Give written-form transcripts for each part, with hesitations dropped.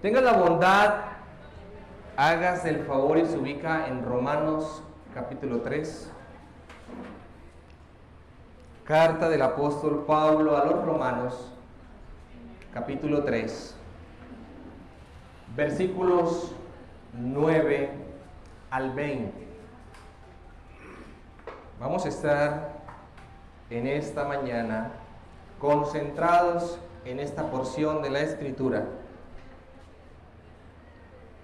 Tenga la bondad, hágase el favor y se ubica en Romanos capítulo 3. Carta del apóstol Pablo a los Romanos, capítulo 3, versículos 9 al 20. Vamos a estar en esta mañana concentrados en esta porción de la Escritura.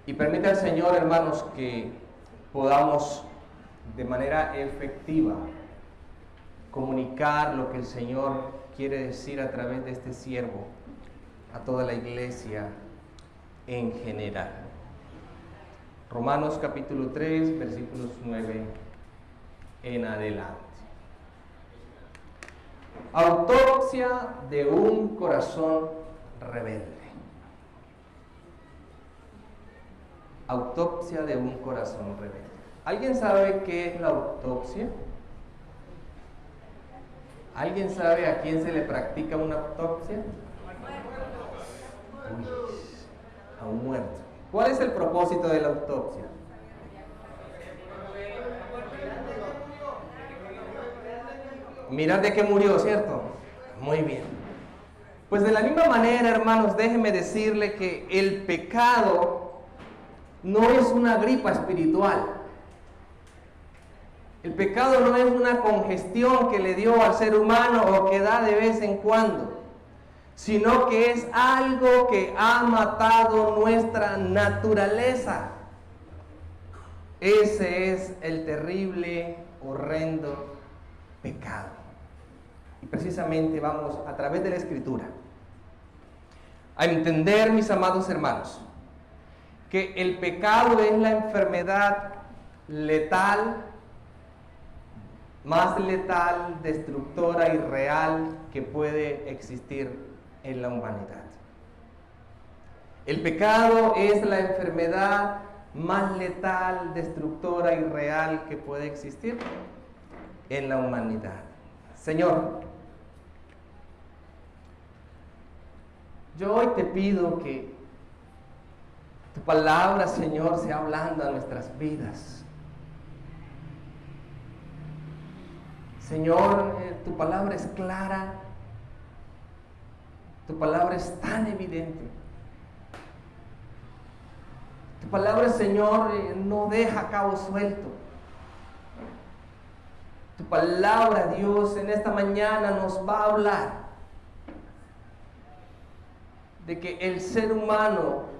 Y permita al Señor, hermanos, que podamos de manera efectiva comunicar lo que el Señor quiere decir a través de este siervo a toda la iglesia en general. Romanos capítulo 3, versículos 9 en adelante. Autopsia de un corazón rebelde. Autopsia de un corazón rebelde. ¿Alguien sabe qué es la autopsia? ¿Alguien sabe a quién se le practica una autopsia? Uy, a un muerto. ¿Cuál es el propósito de la autopsia? Mirar de qué murió, ¿cierto? Muy bien. Pues de la misma manera, hermanos, déjenme decirle que el pecado no es una gripa espiritual. El pecado no es una congestión que le dio al ser humano o que da de vez en cuando, sino que es algo que ha matado nuestra naturaleza. Ese es el terrible, horrendo pecado. Y precisamente vamos a través de la Escritura a entender, mis amados hermanos, que el pecado es la enfermedad letal, más letal, destructora y real que puede existir en la humanidad. El pecado es la enfermedad más letal, destructora y real que puede existir en la humanidad. Señor, yo hoy te pido que tu palabra, Señor, sea hablando a nuestras vidas. Señor, tu palabra es clara, tu palabra es tan evidente. Tu palabra, Señor, no deja cabo suelto. Tu palabra, Dios, en esta mañana nos va a hablar de que el ser humano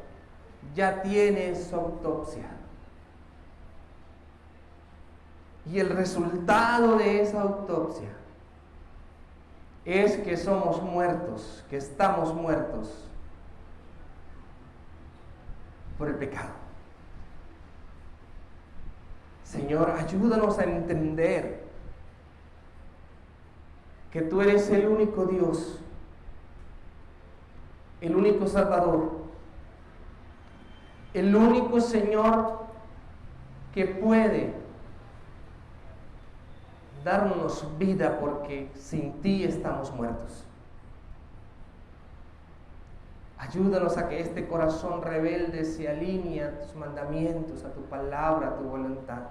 ya tiene su autopsia. Y el resultado de esa autopsia es que somos muertos, que estamos muertos por el pecado. Señor, ayúdanos a entender que tú eres el único Dios, el único Salvador, el único Señor que puede darnos vida, porque sin ti estamos muertos. Ayúdanos a que este corazón rebelde se alinee a tus mandamientos, a tu palabra, a tu voluntad.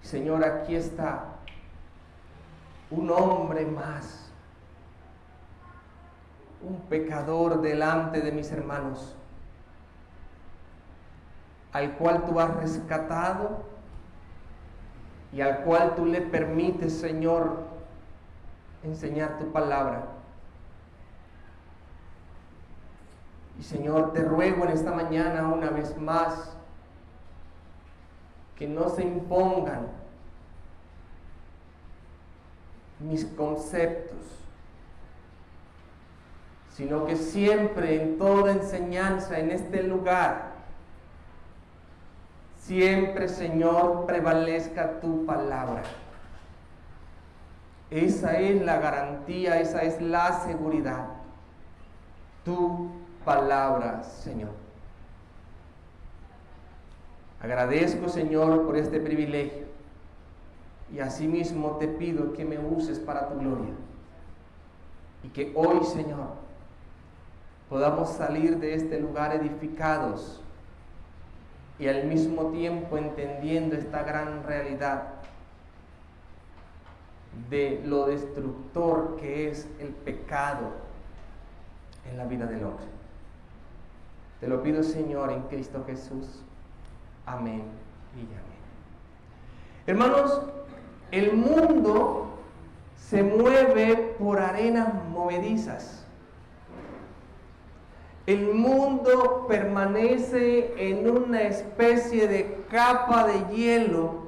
Señor, aquí está un hombre más, un pecador delante de mis hermanos, al cual tú has rescatado y al cual tú le permites, Señor, enseñar tu palabra. Y Señor, te ruego en esta mañana una vez más que no se impongan mis conceptos, sino que siempre en toda enseñanza en este lugar, siempre, Señor, prevalezca tu palabra. Esa es la garantía, esa es la seguridad. Tu palabra, Señor. Agradezco, Señor, por este privilegio. Y asimismo te pido que me uses para tu gloria. Y que hoy, Señor, podamos salir de este lugar edificados y al mismo tiempo entendiendo esta gran realidad de lo destructor que es el pecado en la vida del hombre. Te lo pido, Señor, en Cristo Jesús. Amén y amén. Hermanos, el mundo se mueve por arenas movedizas. El mundo permanece en una especie de capa de hielo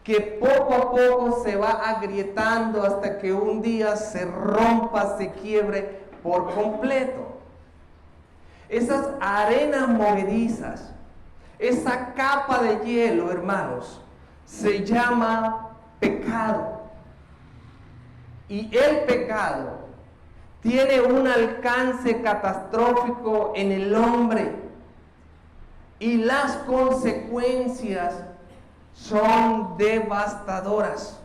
que poco a poco se va agrietando hasta que un día se rompa, se quiebre por completo. Esas arenas movedizas, esa capa de hielo, hermanos, se llama pecado. Y el pecado tiene un alcance catastrófico en el hombre. Y las consecuencias son devastadoras.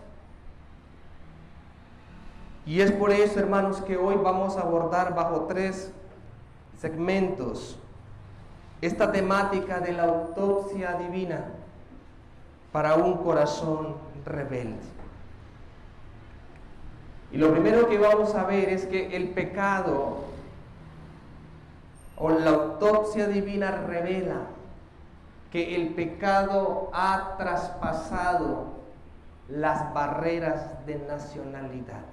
Y es por eso, hermanos, que hoy vamos a abordar bajo 3 segmentos esta temática de la autopsia divina para un corazón rebelde. Y lo primero que vamos a ver es que el pecado o la autopsia divina revela que el pecado ha traspasado las barreras de nacionalidad.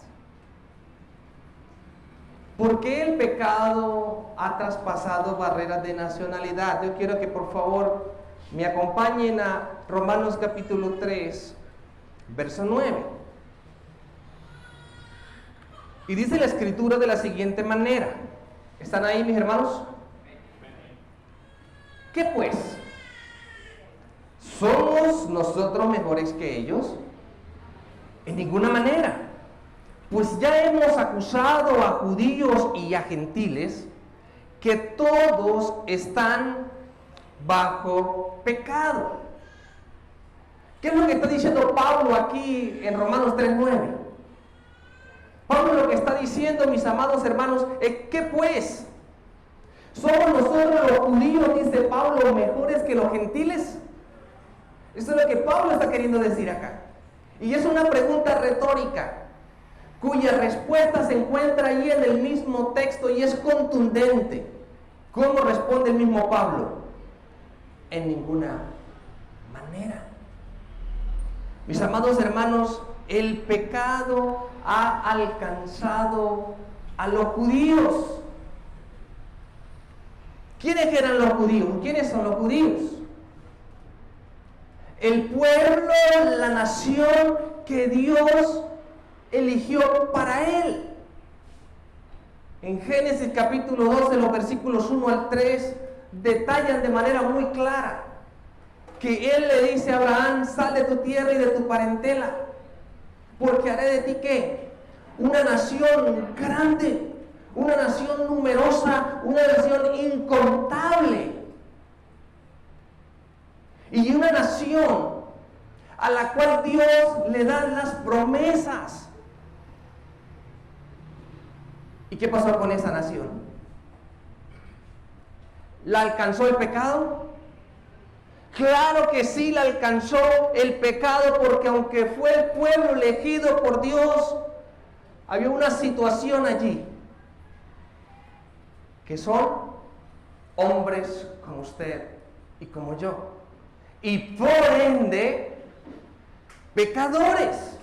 ¿Por qué el pecado ha traspasado barreras de nacionalidad? Yo quiero que por favor me acompañen a Romanos capítulo 3, verso 9. Y dice la Escritura de la siguiente manera. ¿Están ahí, mis hermanos? ¿Qué pues? ¿Somos nosotros mejores que ellos? En ninguna manera. Pues ya hemos acusado a judíos y a gentiles que todos están bajo pecado. ¿Qué es lo que está diciendo Pablo aquí en Romanos 3:9? Pablo lo que está diciendo, mis amados hermanos, es que pues, ¿somos nosotros los judíos, dice Pablo, mejores que los gentiles? Eso es lo que Pablo está queriendo decir acá. Y es una pregunta retórica, cuya respuesta se encuentra ahí en el mismo texto y es contundente. ¿Cómo responde el mismo Pablo? En ninguna manera. Mis amados hermanos, el pecado ha alcanzado a los judíos. ¿Quiénes eran los judíos? ¿Quiénes son los judíos? El pueblo, la nación que Dios eligió para él. En Génesis capítulo 12, los versículos 1 al 3, detallan de manera muy clara que él le dice a Abraham: sal de tu tierra y de tu parentela, porque haré de ti ¿qué? Una nación grande, una nación numerosa, una nación incontable, y una nación a la cual Dios le da las promesas. ¿Y qué pasó con esa nación? ¿La alcanzó el pecado? Claro que sí, la alcanzó el pecado, porque aunque fue el pueblo elegido por Dios, había una situación allí, que son hombres como usted y como yo, y por ende, pecadores.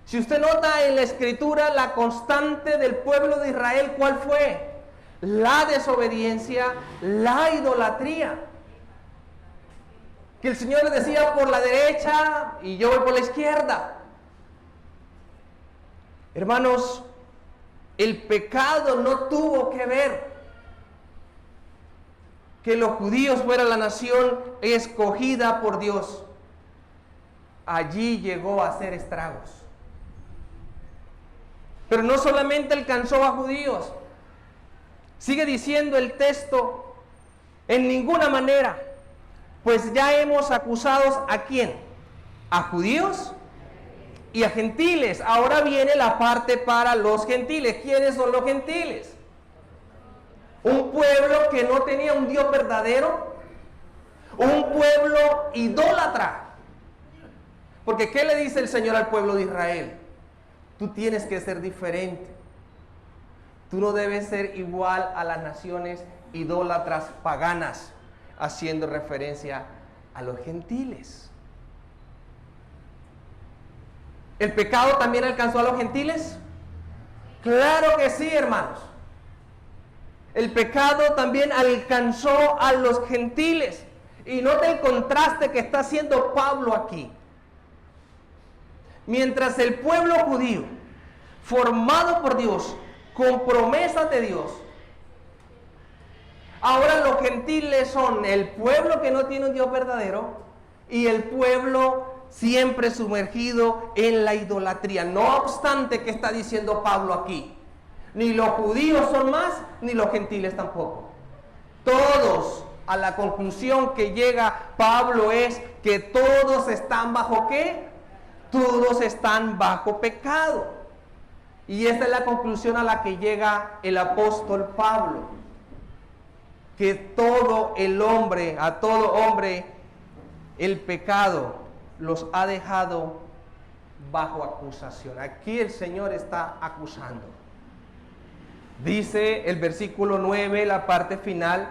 Si usted nota en la Escritura, la constante del pueblo de Israel, ¿cuál fue? La desobediencia, la idolatría. Que el Señor le decía por la derecha y yo voy por la izquierda. Hermanos, el pecado no tuvo que ver que los judíos fueran la nación escogida por Dios. Allí llegó a hacer estragos. Pero no solamente alcanzó a judíos. Sigue diciendo el texto: en ninguna manera, pues ya hemos acusado ¿a quién? ¿A judíos? y a gentiles. Ahora viene la parte para los gentiles. ¿Quiénes son los gentiles? Un pueblo que no tenía un Dios verdadero, un pueblo idólatra. Porque ¿qué le dice el Señor al pueblo de Israel? Tú tienes que ser diferente. Tú no debes ser igual a las naciones idólatras paganas, haciendo referencia a los gentiles. ¿El pecado también alcanzó a los gentiles? Claro que sí, hermanos. El pecado también alcanzó a los gentiles. Y nota el contraste que está haciendo Pablo aquí. Mientras el pueblo judío, formado por Dios, con promesas de Dios, ahora los gentiles son el pueblo que no tiene un Dios verdadero y el pueblo siempre sumergido en la idolatría. No obstante, ¿qué está diciendo Pablo aquí? Ni los judíos son más, ni los gentiles tampoco. Todos, a la conclusión que llega Pablo es que todos están bajo ¿qué? Todos están bajo pecado. Y esta es la conclusión a la que llega el apóstol Pablo. Que todo el hombre, a todo hombre, el pecado los ha dejado bajo acusación. Aquí el Señor está acusando. Dice el versículo 9, la parte final,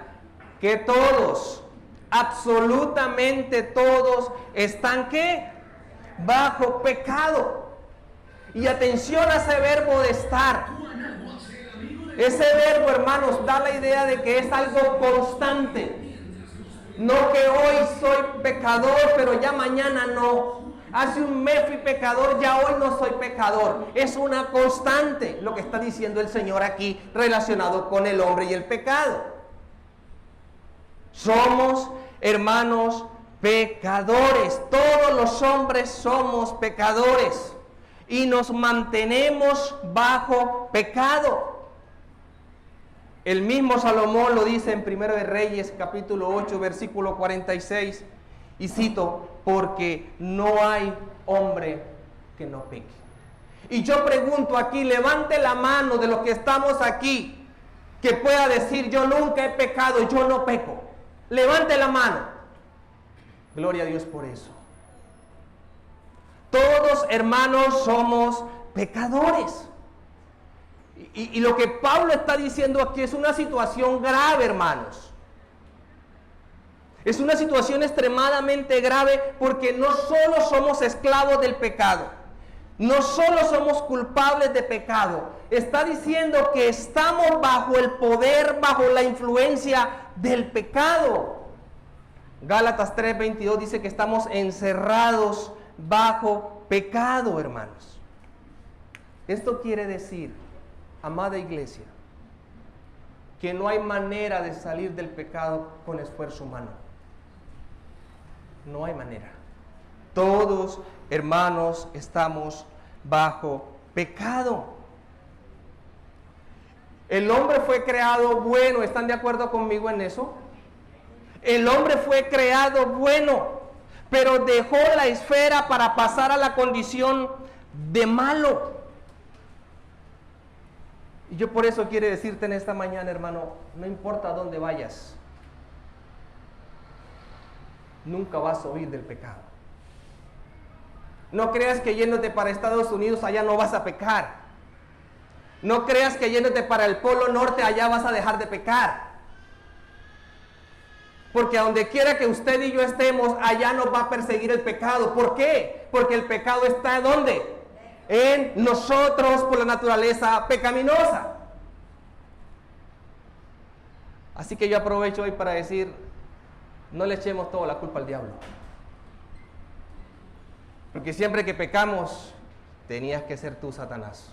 que todos, absolutamente todos, están ¿qué? Bajo pecado. Y atención a ese verbo de estar. Ese verbo, hermanos, da la idea de que es algo constante. No que hoy soy pecador, pero ya mañana no. Hace un mes fui pecador, ya hoy no soy pecador. Es una constante lo que está diciendo el Señor aquí relacionado con el hombre y el pecado. Somos, hermanos, pecadores. Todos los hombres somos pecadores. Y nos mantenemos bajo pecado. El mismo Salomón lo dice en 1 de Reyes, capítulo 8, versículo 46. Y cito, porque no hay hombre que no peque. Y yo pregunto aquí, levante la mano de los que estamos aquí, que pueda decir, yo nunca he pecado, yo no peco. Levante la mano. Gloria a Dios por eso. Todos, hermanos, somos pecadores. Y lo que Pablo está diciendo aquí es una situación grave, hermanos. Es una situación extremadamente grave porque no solo somos esclavos del pecado, no solo somos culpables de pecado. Está diciendo que estamos bajo el poder, bajo la influencia del pecado. Gálatas 3:22 dice que estamos encerrados bajo pecado, hermanos. Esto quiere decir, amada iglesia, que no hay manera de salir del pecado con esfuerzo humano. No hay manera. Todos, hermanos, estamos bajo pecado. El hombre fue creado bueno. ¿Están de acuerdo conmigo en eso? El hombre fue creado bueno, pero dejó la esfera para pasar a la condición de malo. Y yo por eso quiero decirte en esta mañana, hermano, no importa dónde vayas, nunca vas a huir del pecado. No creas que yéndote para Estados Unidos allá no vas a pecar. No creas que yéndote para el Polo Norte allá vas a dejar de pecar. Porque a donde quiera que usted y yo estemos, allá nos va a perseguir el pecado. ¿Por qué? Porque el pecado está ¿dónde? En nosotros por la naturaleza pecaminosa. Así que yo aprovecho hoy para decir, no le echemos toda la culpa al diablo. Porque siempre que pecamos, tenías que ser tú, Satanás.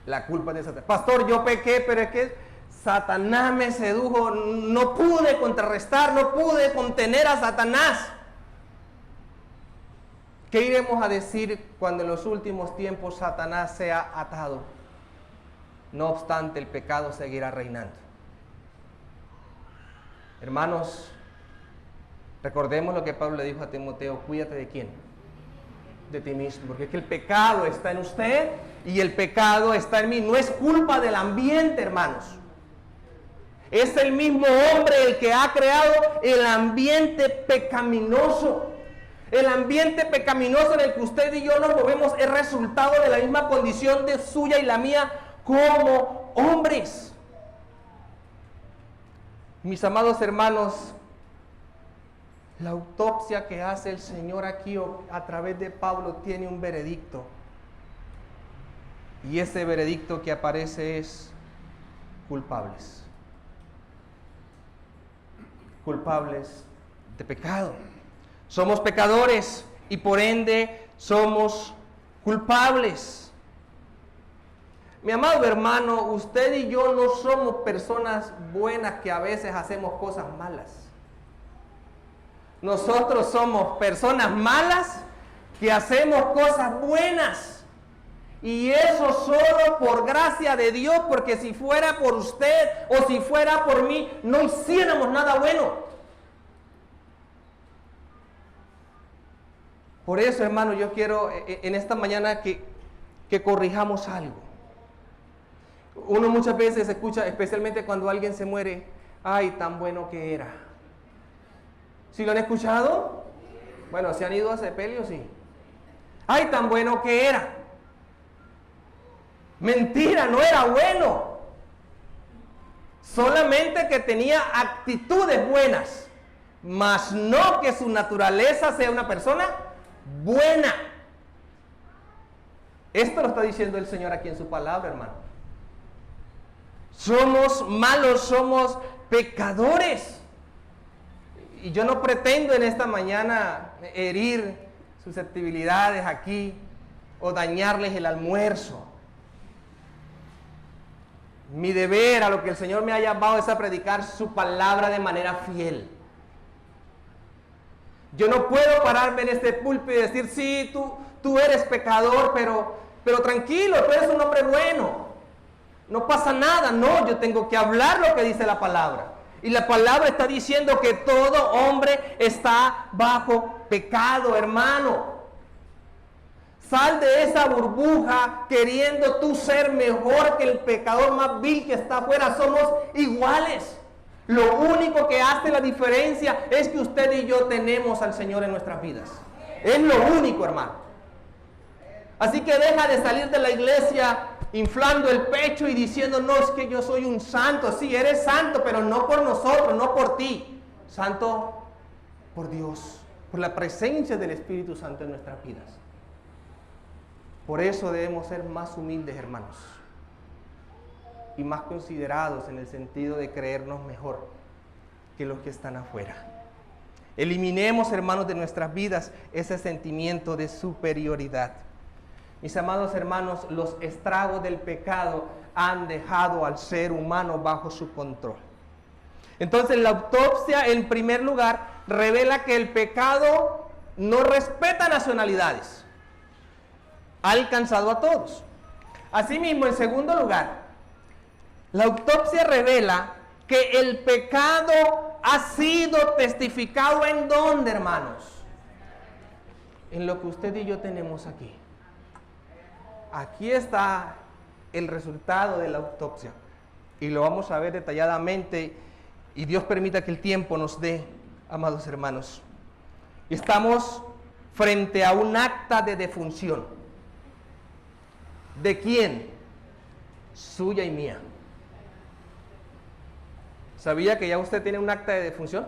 La culpa es de Satanás. Pastor, yo pequé, pero es que Satanás me sedujo. No pude contrarrestar, no pude contener a Satanás. ¿Qué iremos a decir cuando en los últimos tiempos Satanás sea atado? No obstante, el pecado seguirá reinando. Hermanos, recordemos lo que Pablo le dijo a Timoteo, cuídate de quién. de ti mismo, porque es que el pecado está en usted y el pecado está en mí. No es culpa del ambiente, hermanos. Es el mismo hombre el que ha creado el ambiente pecaminoso. El ambiente pecaminoso en el que usted y yo nos movemos es resultado de la misma condición de suya y la mía como hombres. Mis amados hermanos, la autopsia que hace el Señor aquí a través de Pablo tiene un veredicto. Y ese veredicto que aparece es culpables. Culpables de pecado. Somos pecadores y por ende somos culpables. Mi amado hermano, usted y yo no somos personas buenas que a veces hacemos cosas malas. Nosotros somos personas malas que hacemos cosas buenas. Y eso solo por gracia de Dios, porque si fuera por usted o si fuera por mí, no hiciéramos nada bueno. Por eso, hermano, yo quiero en esta mañana que corrijamos algo. Uno muchas veces escucha, especialmente cuando alguien se muere, ay, tan bueno que era. ¿Sí lo han escuchado? Bueno, ¿se han ido a sepelio? Sí. Ay, tan bueno que era. Mentira, no era bueno. Solamente que tenía actitudes buenas, mas no que su naturaleza sea una persona buena. Esto lo está diciendo el Señor aquí en su palabra, hermano. Somos malos, somos pecadores. Y yo no pretendo en esta mañana herir susceptibilidades aquí o dañarles el almuerzo. Mi deber, a lo que el Señor me ha llamado, es a predicar su palabra de manera fiel. Yo no puedo pararme en este púlpito y decir, sí, tú eres pecador, pero tranquilo, tú eres un hombre bueno. No pasa nada. No, yo tengo que hablar lo que dice la palabra. Y la palabra está diciendo que todo hombre está bajo pecado, hermano. Sal de esa burbuja queriendo tú ser mejor que el pecador más vil que está afuera. Somos iguales. Lo único que hace la diferencia es que usted y yo tenemos al Señor en nuestras vidas. Es lo único, hermano. Así que deja de salir de la iglesia inflando el pecho y diciendo, no, es que yo soy un santo. Sí, eres santo, pero no por nosotros, no por ti. Santo por Dios, por la presencia del Espíritu Santo en nuestras vidas. Por eso debemos ser más humildes, hermanos, y más considerados en el sentido de creernos mejor que los que están afuera. Eliminemos, hermanos, de nuestras vidas ese sentimiento de superioridad. Mis amados hermanos, los estragos del pecado han dejado al ser humano bajo su control. Entonces, la autopsia, en primer lugar, revela que el pecado no respeta nacionalidades. Ha alcanzado a todos. Asimismo, en segundo lugar, la autopsia revela que el pecado ha sido testificado ¿en dónde, hermanos? En lo que usted y yo tenemos aquí. Aquí está el resultado de la autopsia. Y lo vamos a ver detalladamente. Y Dios permita que el tiempo nos dé, amados hermanos. Estamos frente a un acta de defunción. ¿De quién? Suya y mía. ¿Sabía que ya usted tiene un acta de defunción?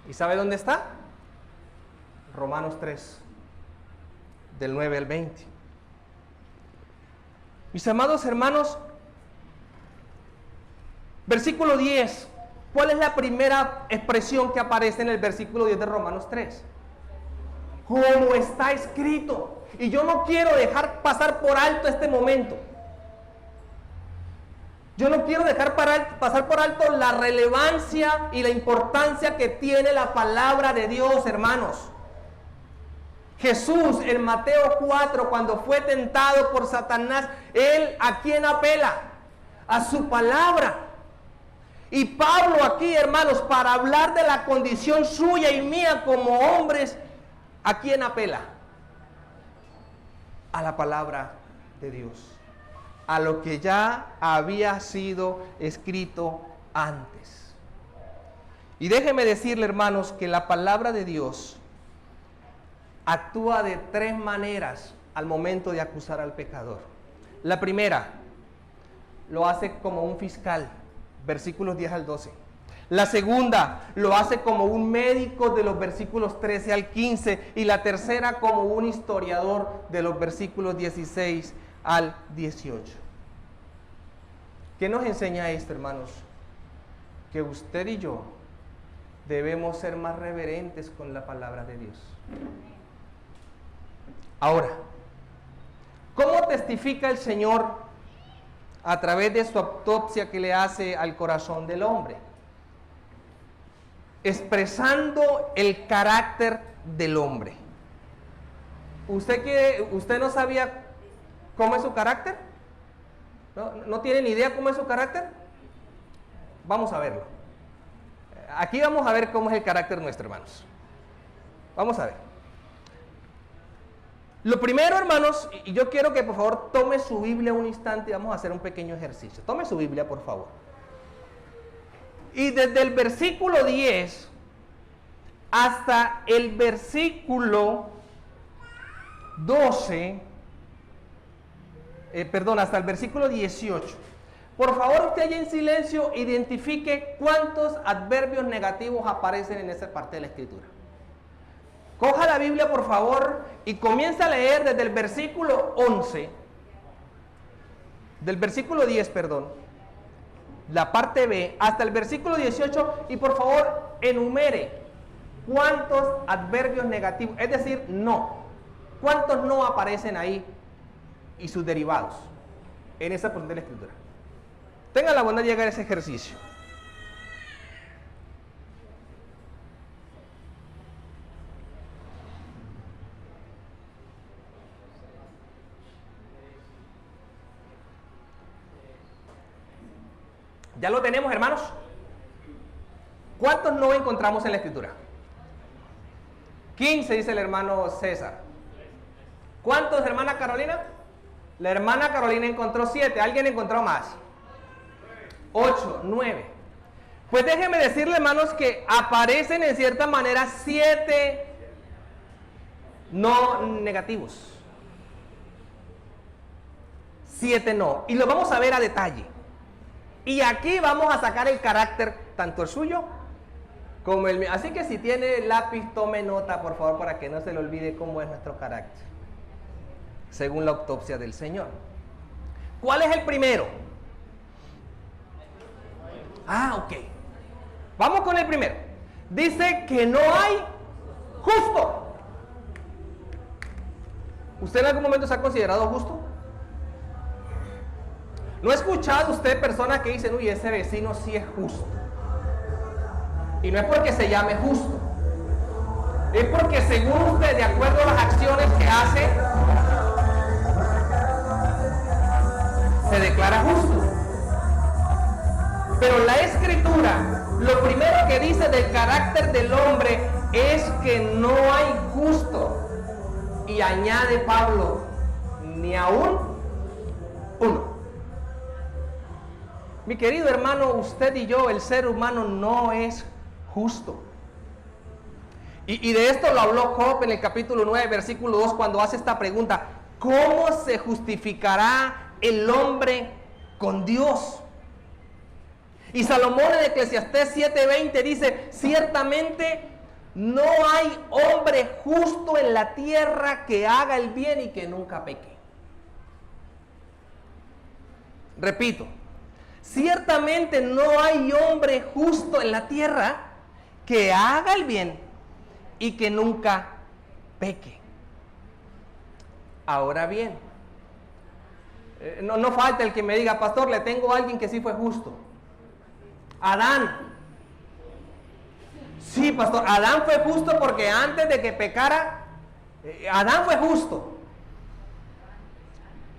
¿Y sabe dónde está? Romanos 3, del 9 al 20. Mis amados hermanos, versículo 10. ¿Cuál es la primera expresión que aparece en el versículo 10 de Romanos 3? Como está escrito. Y yo no quiero dejar pasar por alto este momento. Yo no quiero dejar pasar por alto la relevancia y la importancia que tiene la palabra de Dios, hermanos. Jesús en Mateo 4, cuando fue tentado por Satanás, ¿él a quién apela? A su palabra. Y Pablo aquí, hermanos, para hablar de la condición suya y mía como hombres, ¿A quién apela? A la palabra de Dios, a lo que ya había sido escrito antes. Y déjeme decirle, hermanos, que la palabra de Dios actúa de tres maneras al momento de acusar al pecador. La primera, lo hace como un fiscal, versículos 10 al 12. La segunda, lo hace como un médico de los versículos 13 al 15. Y la tercera, como un historiador de los versículos 16 al 18. ¿Qué nos enseña esto, hermanos? Que usted y yo debemos ser más reverentes con la palabra de Dios. Ahora, ¿cómo testifica el Señor a través de su autopsia que le hace al corazón del hombre? Expresando el carácter del hombre. ¿Usted no sabía cómo es su carácter? ¿No tiene ni idea cómo es su carácter? Vamos a verlo. Aquí vamos a ver cómo es el carácter nuestro, hermanos. Vamos a ver. Lo primero, hermanos, y yo quiero que por favor tome su Biblia un instante y vamos a hacer un pequeño ejercicio. Tome su Biblia, por favor. Y desde el versículo 10 hasta el versículo 12, hasta el versículo 18. Por favor, usted allá en silencio identifique cuántos adverbios negativos aparecen en esa parte de la Escritura. Coja la Biblia, por favor, y comienza a leer desde el versículo 11, del versículo 10, la parte B, hasta el versículo 18, y por favor, enumere cuántos adverbios negativos, es decir, no, cuántos no aparecen ahí y sus derivados en esa porción de la Escritura. Tenga la bondad de llegar a ese ejercicio. ¿Ya lo tenemos, hermanos? ¿Cuántos no encontramos en la Escritura? 15, dice el hermano César. ¿Cuántos, hermana Carolina? La hermana Carolina encontró 7. ¿Alguien encontró más? 8, 9. Pues déjenme decirle, hermanos, que aparecen en cierta manera 7 no negativos. 7 no. Y lo vamos a ver a detalle. Y aquí vamos a sacar el carácter, tanto el suyo como el mío. Así que si tiene lápiz, tome nota, por favor, para que no se le olvide cómo es nuestro carácter, según la autopsia del Señor. ¿Cuál es el primero? Ok. Vamos con el primero. Dice que no hay justo. ¿Usted en algún momento se ha considerado justo? ¿No ha escuchado usted personas que dicen, uy, ese vecino sí es justo? Y no es porque se llame justo, es porque según usted, de acuerdo a las acciones que hace, se declara justo. Pero la Escritura, lo primero que dice del carácter del hombre es que no hay justo. Y añade Pablo, ni aún uno. Mi querido hermano, usted y yo, el ser humano no es justo. Y de esto lo habló Job en el capítulo 9, versículo 2, cuando hace esta pregunta: ¿cómo se justificará el hombre con Dios? Y Salomón en Eclesiastés 7:20 dice: ciertamente no hay hombre justo en la tierra que haga el bien y que nunca peque. Repito, ciertamente no hay hombre justo en la tierra que haga el bien y que nunca peque. Ahora bien, no falta el que me diga: pastor, le tengo a alguien que sí fue justo. Adán. Sí, pastor, Adán fue justo porque antes de que pecara, Adán fue justo.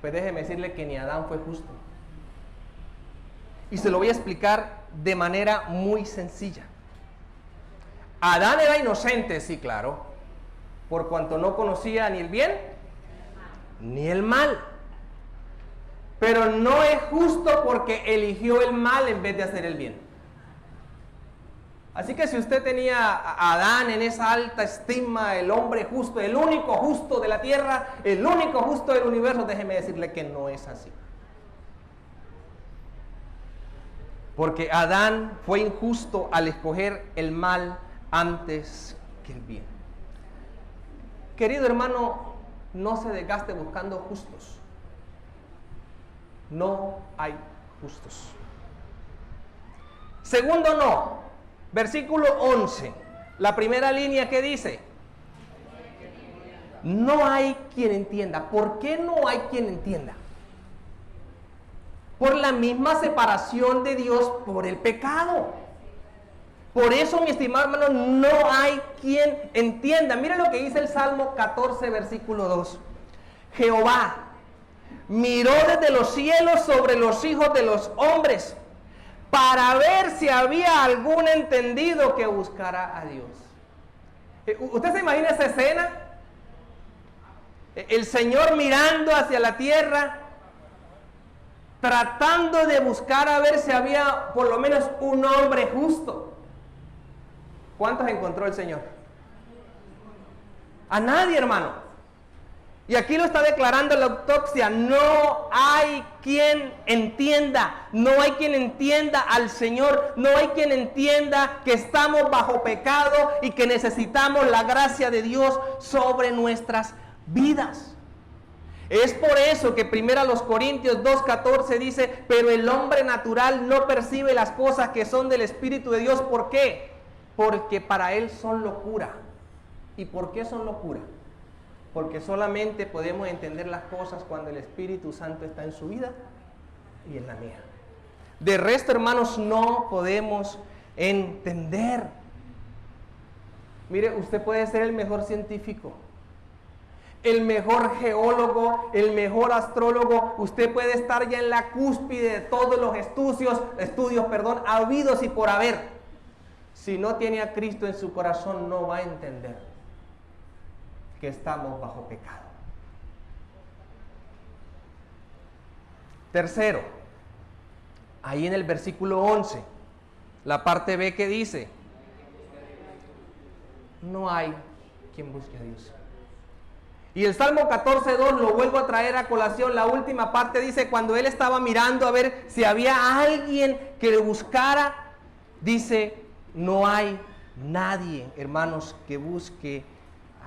Pues déjeme decirle que ni Adán fue justo. Y se lo voy a explicar de manera muy sencilla. Adán era inocente, sí, claro. por cuanto no conocía ni el bien ni el mal. Pero no es justo porque eligió el mal en vez de hacer el bien. Así que si usted tenía a Adán en esa alta estima, el hombre justo, el único justo de la tierra, el único justo del universo, déjeme decirle que no es así. Porque Adán fue injusto al escoger el mal antes que el bien. Querido hermano, no se desgaste buscando justos. No hay justos. Segundo no. Versículo 11. La primera línea que dice: no hay quien entienda. ¿Por qué no hay quien entienda? Por la misma separación de Dios por el pecado. Por eso, mi estimado hermano, no hay quien entienda. Mira lo que dice el Salmo 14, versículo 2. Jehová miró desde los cielos sobre los hijos de los hombres para ver si había algún entendido que buscara a Dios. ¿Usted se imagina esa escena? El Señor mirando hacia la tierra, tratando de buscar a ver si había por lo menos un hombre justo. ¿Cuántos encontró el Señor? A nadie, hermano. Y aquí lo está declarando la autopsia: no hay quien entienda, no hay quien entienda al Señor, no hay quien entienda que estamos bajo pecado y que necesitamos la gracia de Dios sobre nuestras vidas. Es por eso que 1 Corintios 2:14 dice: pero el hombre natural no percibe las cosas que son del Espíritu de Dios. ¿Por qué? Porque para él son locura. ¿Y por qué son locura? Porque solamente podemos entender las cosas cuando el Espíritu Santo está en su vida y en la mía. De resto, hermanos, no podemos entender. Mire, usted puede ser el mejor científico, el mejor geólogo, el mejor astrólogo. Usted puede estar ya en la cúspide de todos los estudios, habidos y por haber. Si no tiene a Cristo en su corazón, no va a entender que estamos bajo pecado. Tercero, ahí en el versículo 11, la parte B que dice: no hay quien busque a Dios. Y el Salmo 14:2 lo vuelvo a traer a colación. La última parte dice: cuando él estaba mirando a ver si había alguien que le buscara, dice: no hay nadie, hermanos, que busque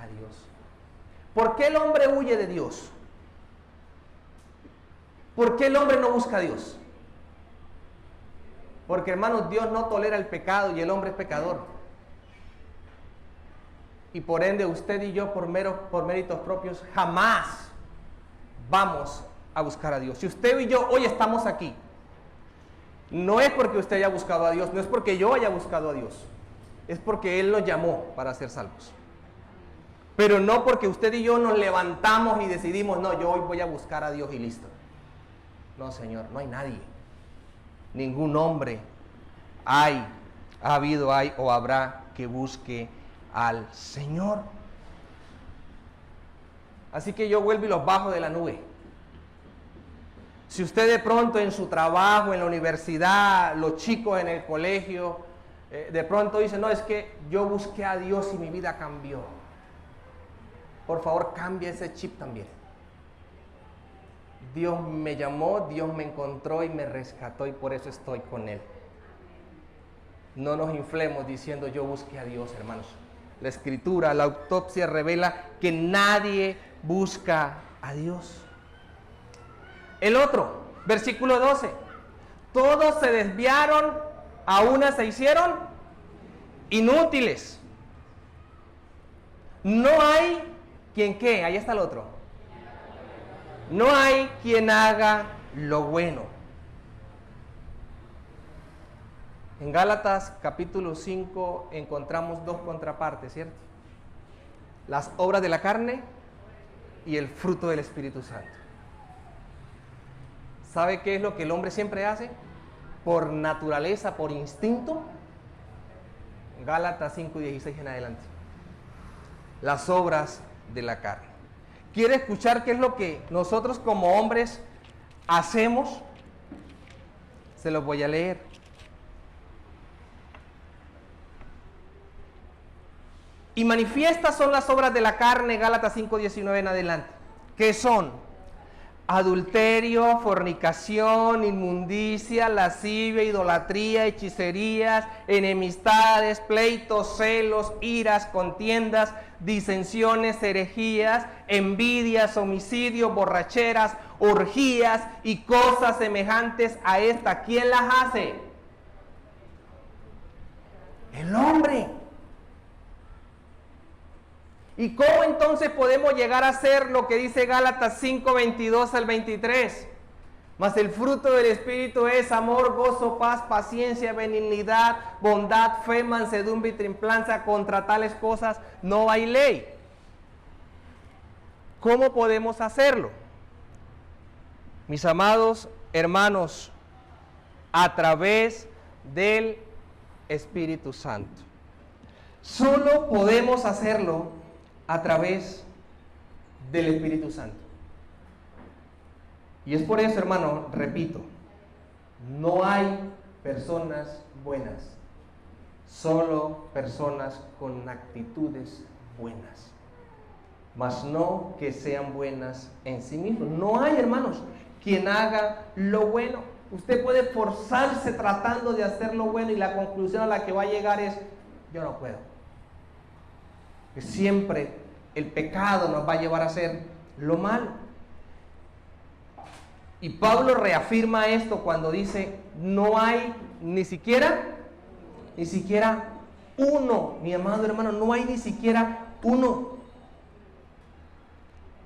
a Dios. ¿Por qué el hombre huye de Dios? ¿Por qué el hombre no busca a Dios? Porque, hermanos, Dios no tolera el pecado y el hombre es pecador. Y por ende, usted y yo, por méritos propios, jamás vamos a buscar a Dios. Si usted y yo hoy estamos aquí, no es porque usted haya buscado a Dios, no es porque yo haya buscado a Dios, es porque Él nos llamó para ser salvos. Pero no porque usted y yo nos levantamos y decidimos: no, yo hoy voy a buscar a Dios y listo. No, Señor, no hay nadie. Ningún hombre ha habido o habrá que busque al Señor. Así que yo vuelvo y los bajo de la nube. Si usted de pronto en su trabajo, en la universidad, los chicos en el colegio, de pronto dice: no, es que yo busqué a Dios y mi vida cambió. Por favor, cambie ese chip también. Dios me llamó, Dios me encontró y me rescató, y por eso estoy con Él. No nos inflemos diciendo: yo busqué a Dios, hermanos. La Escritura, la autopsia revela que nadie busca a Dios. El otro, versículo 12. Todos se desviaron, a una se hicieron inútiles. No hay quien, ¿qué? Ahí está el otro. No hay quien haga lo bueno. En Gálatas capítulo 5 encontramos dos contrapartes, ¿cierto? Las obras de la carne y el fruto del Espíritu Santo. ¿Sabe qué es lo que el hombre siempre hace? Por naturaleza, por instinto. Gálatas 5:16 en adelante. las obras de la carne. ¿Quiere escuchar qué es lo que nosotros como hombres hacemos? Se los voy a leer. Y manifiestas son las obras de la carne, Gálatas 5:19 en adelante, que son adulterio, fornicación, inmundicia, lascivia, idolatría, hechicerías, enemistades, pleitos, celos, iras, contiendas, disensiones, herejías, envidias, homicidios, borracheras, orgías y cosas semejantes a esta. ¿Quién las hace? El hombre. ¿Y cómo entonces podemos llegar a hacer lo que dice Gálatas 5:22 al 23? Mas el fruto del Espíritu es amor, gozo, paz, paciencia, benignidad, bondad, fe, mansedumbre y templanza. Contra tales cosas no hay ley. ¿Cómo podemos hacerlo? Mis amados hermanos, a través del Espíritu Santo. Solo podemos hacerlo a través del Espíritu Santo. Y es por eso, hermano, repito, no hay personas buenas, solo personas con actitudes buenas, mas no que sean buenas en sí mismos. No hay, hermanos, quien haga lo bueno. Usted puede forzarse tratando de hacer lo bueno y la conclusión a la que va a llegar es: yo no puedo. Que siempre el pecado nos va a llevar a hacer lo malo. Y Pablo reafirma esto cuando dice: no hay ni siquiera uno, mi amado hermano, no hay ni siquiera uno.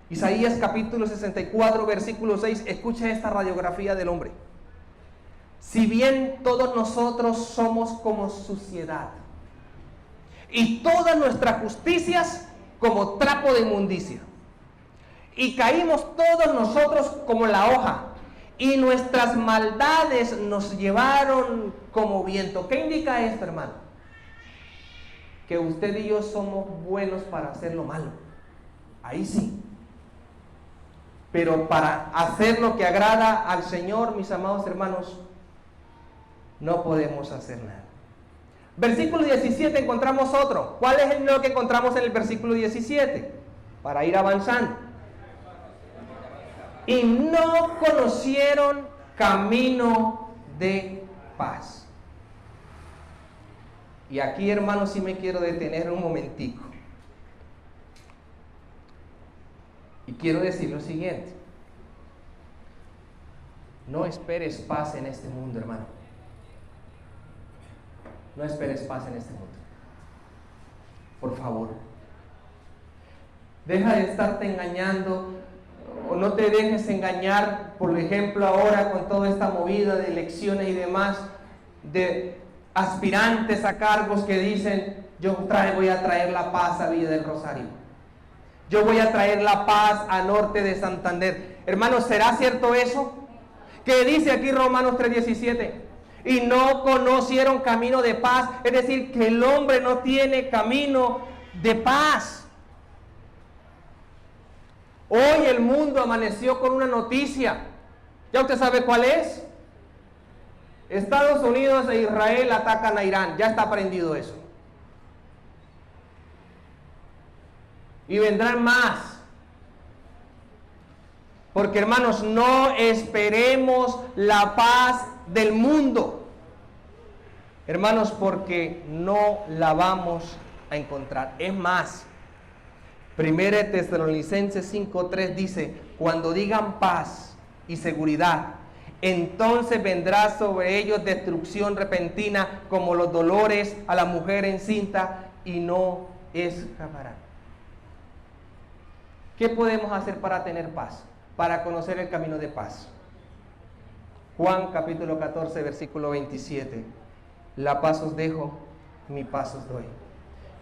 Isaías capítulo 64, versículo 6, escucha esta radiografía del hombre. Si bien todos nosotros somos como suciedad, y todas nuestras justicias como trapo de inmundicia, y caímos todos nosotros como la hoja, y nuestras maldades nos llevaron como viento. ¿Qué indica esto, hermano? Que usted y yo somos buenos para hacer lo malo. Ahí sí. Pero para hacer lo que agrada al Señor, mis amados hermanos, no podemos hacer nada. Versículo 17 encontramos otro. ¿Cuál es lo que encontramos en el versículo 17? Para ir avanzando. Y no conocieron camino de paz. Y aquí, hermanos, sí me quiero detener un momentico. Y quiero decir lo siguiente. No esperes paz en este mundo, hermano. No esperes paz en este mundo. Por favor. Deja de estarte engañando, o no te dejes engañar, por ejemplo, ahora con toda esta movida de elecciones y demás, de aspirantes a cargos que dicen: yo voy a traer la paz a Villa del Rosario. Yo voy a traer la paz a Norte de Santander. Hermanos, ¿será cierto eso? ¿Qué dice aquí Romanos 3:17? Y no conocieron camino de paz. Es decir, que el hombre no tiene camino de paz. Hoy el mundo amaneció con una noticia. ¿Ya usted sabe cuál es? Estados Unidos e Israel atacan a Irán. Ya está aprendido eso. Y vendrán más. Porque, hermanos, no esperemos la paz del mundo. Hermanos, porque no la vamos a encontrar. Es más, 1 Tesalonicenses 5:3 dice: cuando digan paz y seguridad, entonces vendrá sobre ellos destrucción repentina, como los dolores a la mujer encinta, y no escaparán. ¿Qué podemos hacer para tener paz? Para conocer el camino de paz. Juan capítulo 14, versículo 27. La paz os dejo, mi paz os doy.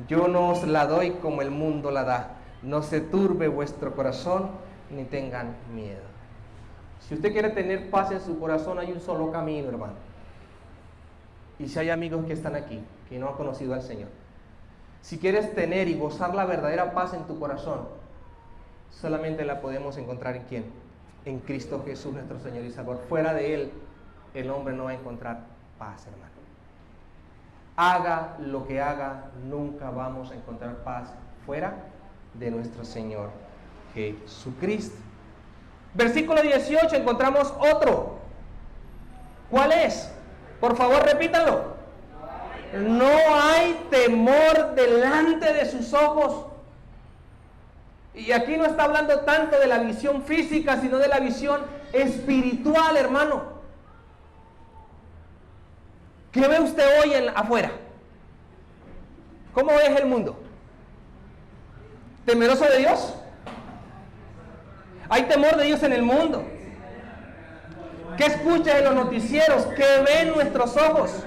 Yo no os la doy como el mundo la da. No se turbe vuestro corazón, ni tengan miedo. Si usted quiere tener paz en su corazón, hay un solo camino, hermano. Y si hay amigos que están aquí, que no han conocido al Señor, Si quieres tener y gozar la verdadera paz en tu corazón, solamente la podemos encontrar ¿en quién? En Cristo Jesús, nuestro Señor y Salvador. Fuera de Él, el hombre no va a encontrar paz, hermano. Haga lo que haga, nunca vamos a encontrar paz fuera de nuestro Señor Jesucristo. Versículo 18, encontramos otro. ¿Cuál es? Por favor, repítanlo. No hay temor delante de sus ojos. Y aquí no está hablando tanto de la visión física, sino de la visión espiritual, hermano. ¿Qué ve usted hoy afuera? ¿Cómo es el mundo? ¿Temeroso de Dios? Hay temor de Dios en el mundo. ¿Qué escucha en los noticieros? ¿Qué ven nuestros ojos?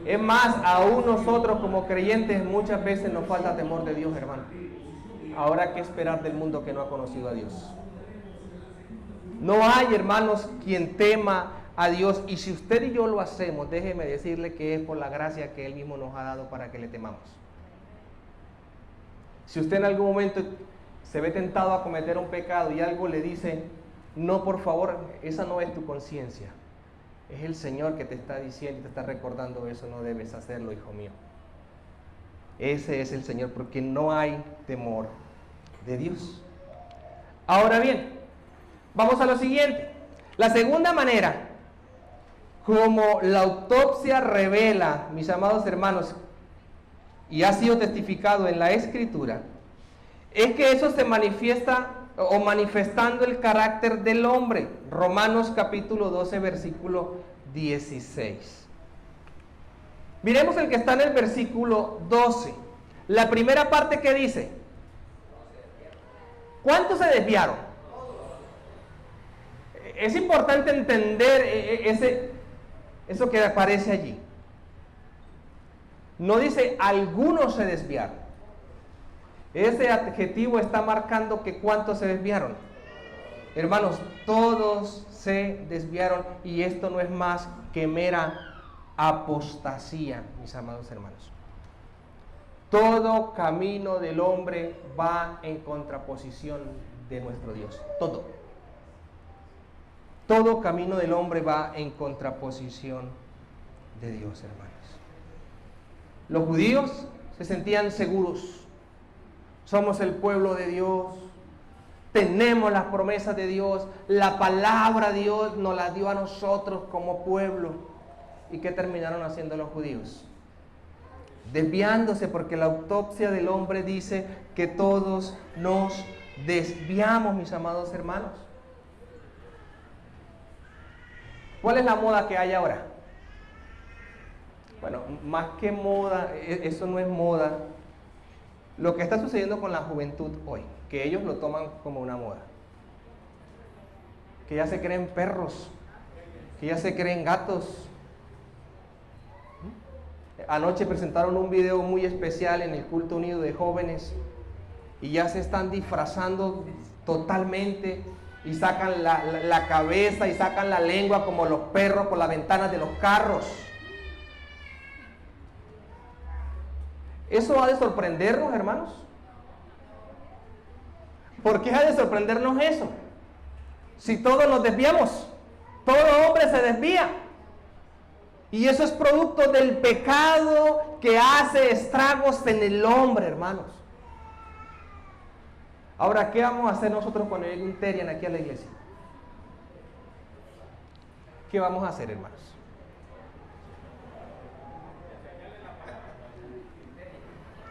Es más, aún nosotros como creyentes muchas veces nos falta temor de Dios, hermano. Ahora, ¿qué esperar del mundo que no ha conocido a Dios? No hay, hermanos, quien tema a Dios. Y si usted y yo lo hacemos, déjeme decirle que es por la gracia que Él mismo nos ha dado para que le temamos. Si usted en algún momento se ve tentado a cometer un pecado y algo le dice, no, por favor, esa no es tu conciencia. Es el Señor que te está diciendo y te está recordando eso, no debes hacerlo, hijo mío. Ese es el Señor, porque no hay temor de Dios. Ahora bien, vamos a lo siguiente. La segunda manera, como la autopsia revela, mis amados hermanos, y ha sido testificado en la Escritura, es que eso se manifiesta o manifestando el carácter del hombre. Romanos capítulo 12, versículo 16. Miremos el que está en el versículo 12. La primera parte que dice, ¿cuántos se desviaron? Es importante entender eso que aparece allí. No dice algunos se desviaron. Ese adjetivo está marcando que cuántos se desviaron. Hermanos, todos se desviaron y esto no es más que mera apostasía, mis amados hermanos. Todo camino del hombre va en contraposición de nuestro Dios. Todo. Todo camino del hombre va en contraposición de Dios, hermanos. Los judíos se sentían seguros. Somos el pueblo de Dios, tenemos las promesas de Dios, la palabra de Dios nos la dio a nosotros como pueblo. ¿Y qué terminaron haciendo los judíos? Desviándose, porque la autopsia del hombre dice que todos nos desviamos, mis amados hermanos. ¿Cuál es la moda que hay ahora? Bueno, más que moda, eso no es moda. Lo que está sucediendo con la juventud hoy, que ellos lo toman como una moda, que ya se creen perros, que ya se creen gatos. Anoche presentaron un video muy especial en el culto unido de jóvenes y ya se están disfrazando totalmente y sacan la cabeza y sacan la lengua como los perros por las ventanas de los carros. ¿Eso ha de sorprendernos, hermanos? ¿Por qué ha de sorprendernos eso? Si todos nos desviamos, todo hombre se desvía. Y eso es producto del pecado que hace estragos en el hombre, hermanos. Ahora, ¿qué vamos a hacer nosotros cuando llegue un Terian aquí a la iglesia? ¿Qué vamos a hacer, hermanos?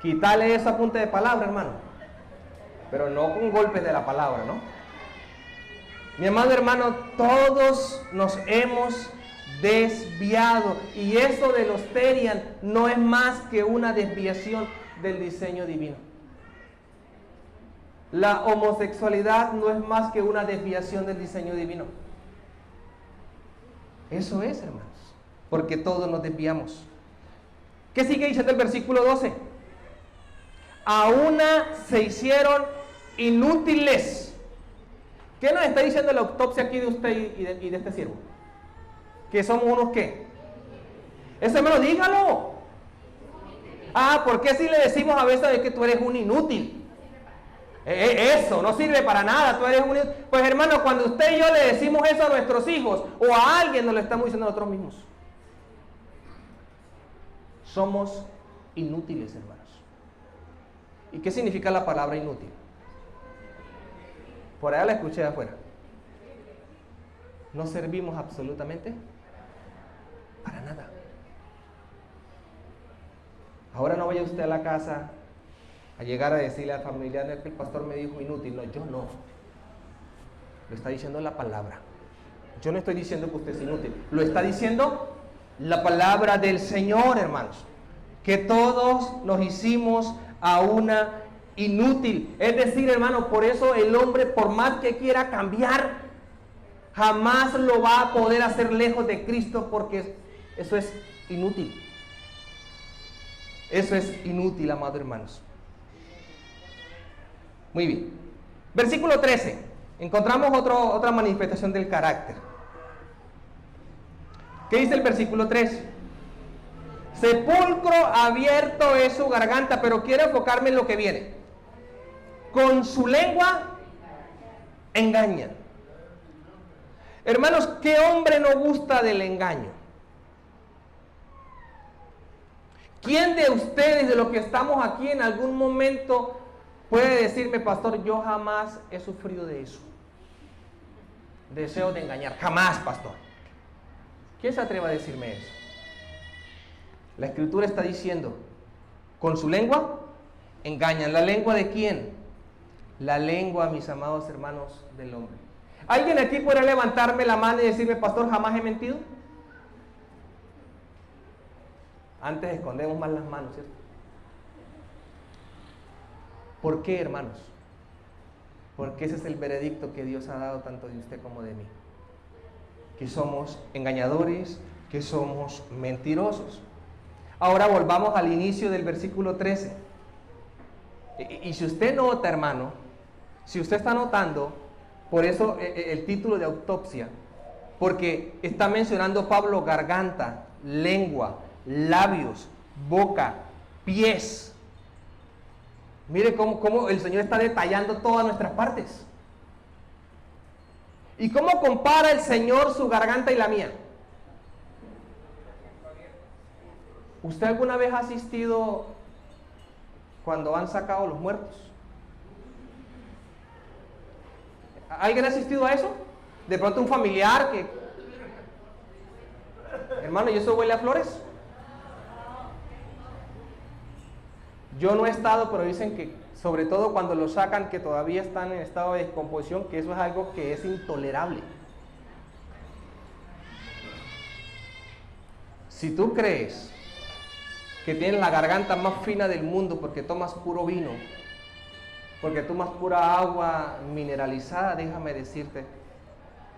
Quitarle esa apunte de palabra, hermano. Pero no con golpes de la palabra, ¿no? Mi amado hermano, todos nos hemos desviado. Y eso de los Terian no es más que una desviación del diseño divino. La homosexualidad no es más que una desviación del diseño divino. Eso es, hermanos. Porque todos nos desviamos. ¿Qué sigue diciendo el versículo 12? A una se hicieron inútiles. ¿Qué nos está diciendo la autopsia aquí de usted y de este siervo? ¿Que somos unos qué? Eso, hermano, dígalo. ¿por qué si le decimos a veces que tú eres un inútil? Eso, no sirve para nada, tú eres un inútil. Pues hermano, cuando usted y yo le decimos eso a nuestros hijos o a alguien, nos lo estamos diciendo a nosotros mismos. Somos inútiles, hermanos. ¿Y qué significa la palabra inútil? Por allá la escuché de afuera. No servimos absolutamente para nada. Ahora no vaya usted a la casa a llegar a decirle al familiar que el pastor me dijo inútil. No, yo no. Lo está diciendo la palabra. Yo no estoy diciendo que usted es inútil. Lo está diciendo la palabra del Señor, hermanos. Que todos nos hicimos a una inútil. Es decir, hermano, por eso el hombre, por más que quiera cambiar, jamás lo va a poder hacer lejos de Cristo, porque eso es inútil. Eso es inútil, amados hermanos. Muy bien. Versículo 13. Encontramos otra manifestación del carácter. ¿Qué dice el versículo 13? Sepulcro abierto es su garganta, pero quiero enfocarme en lo que viene. Con su lengua engaña. Hermanos, ¿qué hombre no gusta del engaño? ¿Quién de ustedes, de los que estamos aquí, en algún momento puede decirme, pastor, yo jamás he sufrido de eso? Deseo de engañar. Jamás, pastor. ¿Quién se atreve a decirme eso? La Escritura está diciendo, con su lengua engañan. ¿La lengua de quién? La lengua, mis amados hermanos, del hombre. ¿Alguien aquí puede levantarme la mano y decirme, pastor, jamás he mentido? Antes escondemos más las manos, ¿cierto? ¿Por qué, hermanos? Porque ese es el veredicto que Dios ha dado tanto de usted como de mí. Que somos engañadores, que somos mentirosos. Ahora volvamos al inicio del versículo 13. Y si usted nota, hermano, si usted está notando, por eso el título de autopsia, porque está mencionando Pablo garganta, lengua, labios, boca, pies. Mire cómo el Señor está detallando todas nuestras partes. ¿Y cómo compara el Señor su garganta y la mía? ¿Usted alguna vez ha asistido cuando han sacado los muertos? ¿Alguien ha asistido a eso? De pronto un familiar que... Hermano, ¿y eso huele a flores? Yo no he estado, pero dicen que, sobre todo cuando los sacan, que todavía están en estado de descomposición, que eso es algo que es intolerable. Si tú crees que tienes la garganta más fina del mundo porque tomas puro vino, porque tomas pura agua mineralizada, déjame decirte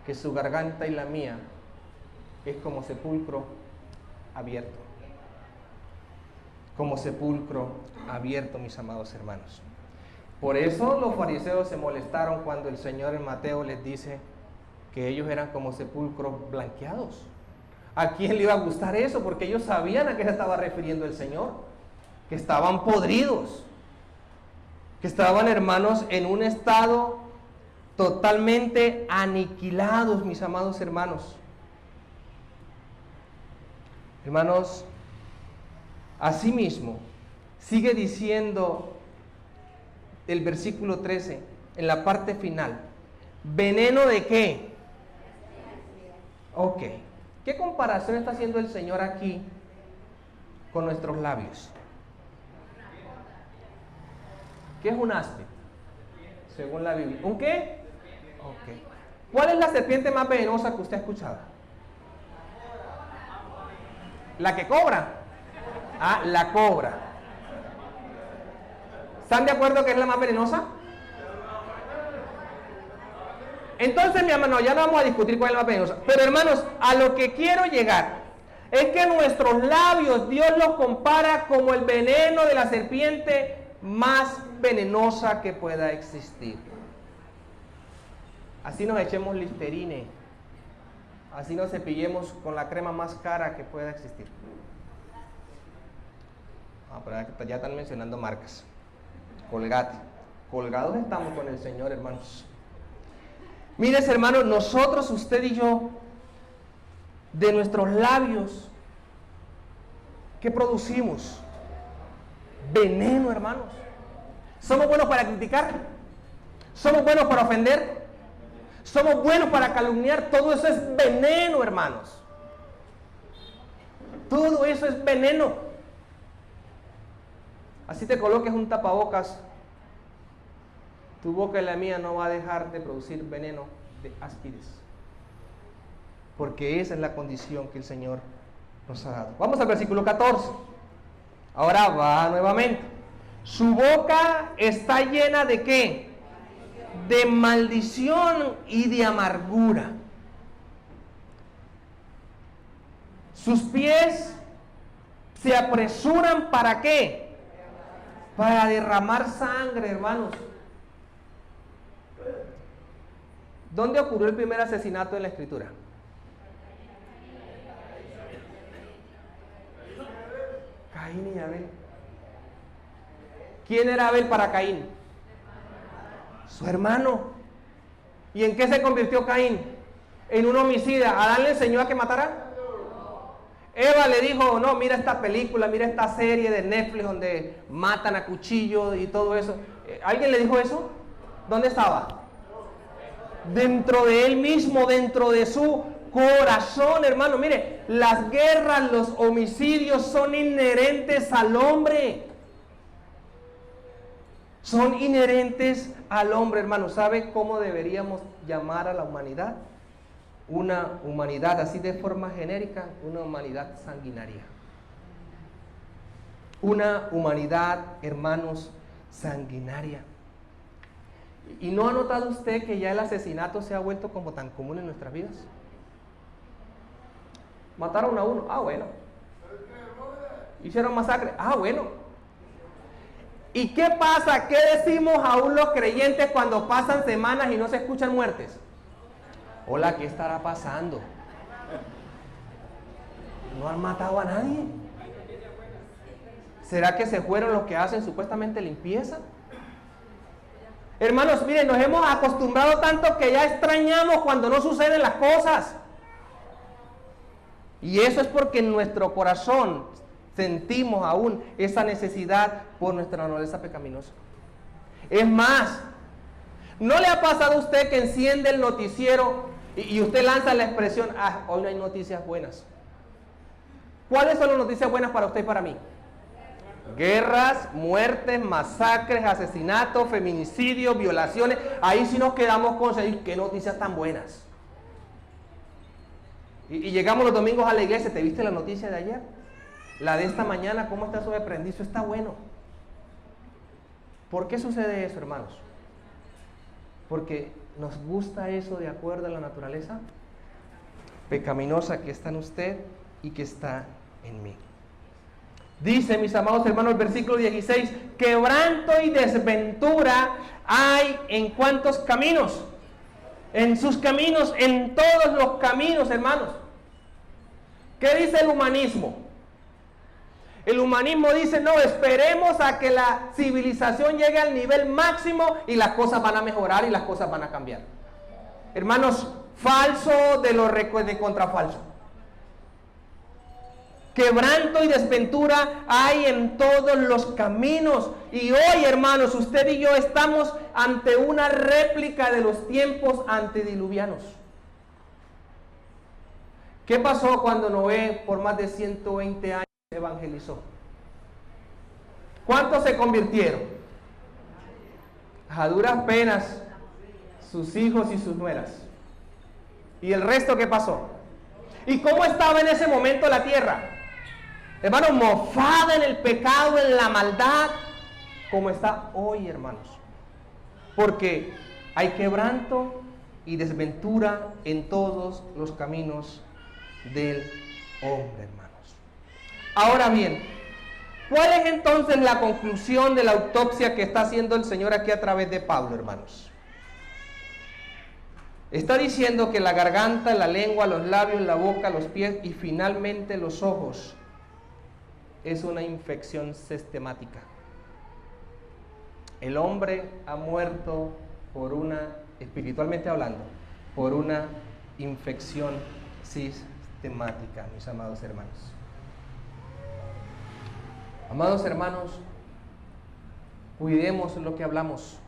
que su garganta y la mía es como sepulcro abierto. Como sepulcro abierto, mis amados hermanos. Por eso los fariseos se molestaron cuando el Señor en Mateo les dice que ellos eran como sepulcros blanqueados. ¿A quién le iba a gustar eso? Porque ellos sabían a qué se estaba refiriendo el Señor. Que estaban podridos. Que estaban, hermanos, en un estado totalmente aniquilados, mis amados hermanos. Hermanos, asimismo, sigue diciendo el versículo 13, en la parte final, ¿veneno de qué? Ok. ¿Qué comparación está haciendo el Señor aquí con nuestros labios? ¿Qué es un áspid? Según la Biblia. ¿Un qué? Ok. ¿Cuál es la serpiente más venenosa que usted ha escuchado? ¿La que cobra? Ah, la cobra. ¿Están de acuerdo que es la más venenosa? Entonces, mi hermano, ya no vamos a discutir cuál es la más venenosa. Pero, hermanos, a lo que quiero llegar es que nuestros labios, Dios los compara como el veneno de la serpiente más venenosa que pueda existir. Así nos echemos Listerine, así nos cepillemos con la crema más cara que pueda existir. Pero ya están mencionando marcas. Colgate. Colgados estamos con el Señor, hermanos. Mires, hermanos, nosotros, usted y yo, de nuestros labios, ¿qué producimos? Veneno, hermanos. ¿Somos buenos para criticar? ¿Somos buenos para ofender? ¿Somos buenos para calumniar? Todo eso es veneno, hermanos. Todo eso es veneno. Así te coloques un tapabocas, tu boca y la mía no va a dejar de producir veneno de áspides. Porque esa es la condición que el Señor nos ha dado. Vamos al versículo 14. Ahora va nuevamente. Su boca está llena ¿de qué? De maldición y de amargura. Sus pies se apresuran ¿para qué? Para derramar sangre, hermanos. ¿Dónde ocurrió el primer asesinato en la Escritura? Caín y Abel. ¿Quién era Abel para Caín? Su hermano. ¿Y en qué se convirtió Caín? En un homicida. ¿Adán le enseñó a que matara? Eva le dijo, no, mira esta película, mira esta serie de Netflix donde matan a cuchillo y todo eso. ¿Alguien le dijo eso? ¿Dónde estaba? Dentro de él mismo, dentro de su corazón, hermano. Mire, las guerras, los homicidios son inherentes al hombre. Son inherentes al hombre, hermano. ¿Sabe cómo deberíamos llamar a la humanidad? Una humanidad, así de forma genérica, una humanidad sanguinaria. Una humanidad, hermanos, sanguinaria. ¿Y no ha notado usted que ya el asesinato se ha vuelto como tan común en nuestras vidas? Mataron a uno, bueno. Hicieron masacre, bueno. ¿Y qué pasa? ¿Qué decimos aún los creyentes cuando pasan semanas y no se escuchan muertes? Hola, ¿qué estará pasando? ¿No han matado a nadie? ¿Será que se fueron los que hacen supuestamente limpieza? Hermanos, miren, nos hemos acostumbrado tanto que ya extrañamos cuando no suceden las cosas. Y eso es porque en nuestro corazón sentimos aún esa necesidad por nuestra naturaleza pecaminosa. Es más, ¿no le ha pasado a usted que enciende el noticiero y usted lanza la expresión, hoy no hay noticias buenas? ¿Cuáles son las noticias buenas para usted y para mí? Guerras, muertes, masacres, asesinatos, feminicidios, violaciones. Ahí sí nos quedamos con qué noticias tan buenas. Y llegamos los domingos a la iglesia. ¿Te viste la noticia de ayer? La de esta mañana, ¿cómo está sobre prendizo? Está bueno. ¿Por qué sucede eso, hermanos? Porque nos gusta eso de acuerdo a la naturaleza pecaminosa que está en usted y que está en mí. Dice, mis amados hermanos, el versículo 16, quebranto y desventura hay en cuántos caminos. En sus caminos, en todos los caminos, hermanos. ¿Qué dice el humanismo? El humanismo dice, no, esperemos a que la civilización llegue al nivel máximo y las cosas van a mejorar y las cosas van a cambiar. Hermanos, falso de contrafalso. Quebranto y desventura hay en todos los caminos. Y hoy, hermanos, usted y yo estamos ante una réplica de los tiempos antediluvianos. ¿Qué pasó cuando Noé por más de 120 años evangelizó? ¿Cuántos se convirtieron? A duras penas sus hijos y sus nueras. ¿Y el resto qué pasó? ¿Y cómo estaba en ese momento la tierra? Hermanos, mofada en el pecado, en la maldad, como está hoy, hermanos. Porque hay quebranto y desventura en todos los caminos del hombre, hermanos. Ahora bien, ¿cuál es entonces la conclusión de la autopsia que está haciendo el Señor aquí a través de Pablo, hermanos? Está diciendo que la garganta, la lengua, los labios, la boca, los pies y finalmente los ojos es una infección sistemática. El hombre ha muerto por espiritualmente hablando, por una infección sistemática, mis amados hermanos. Amados hermanos, cuidemos lo que hablamos,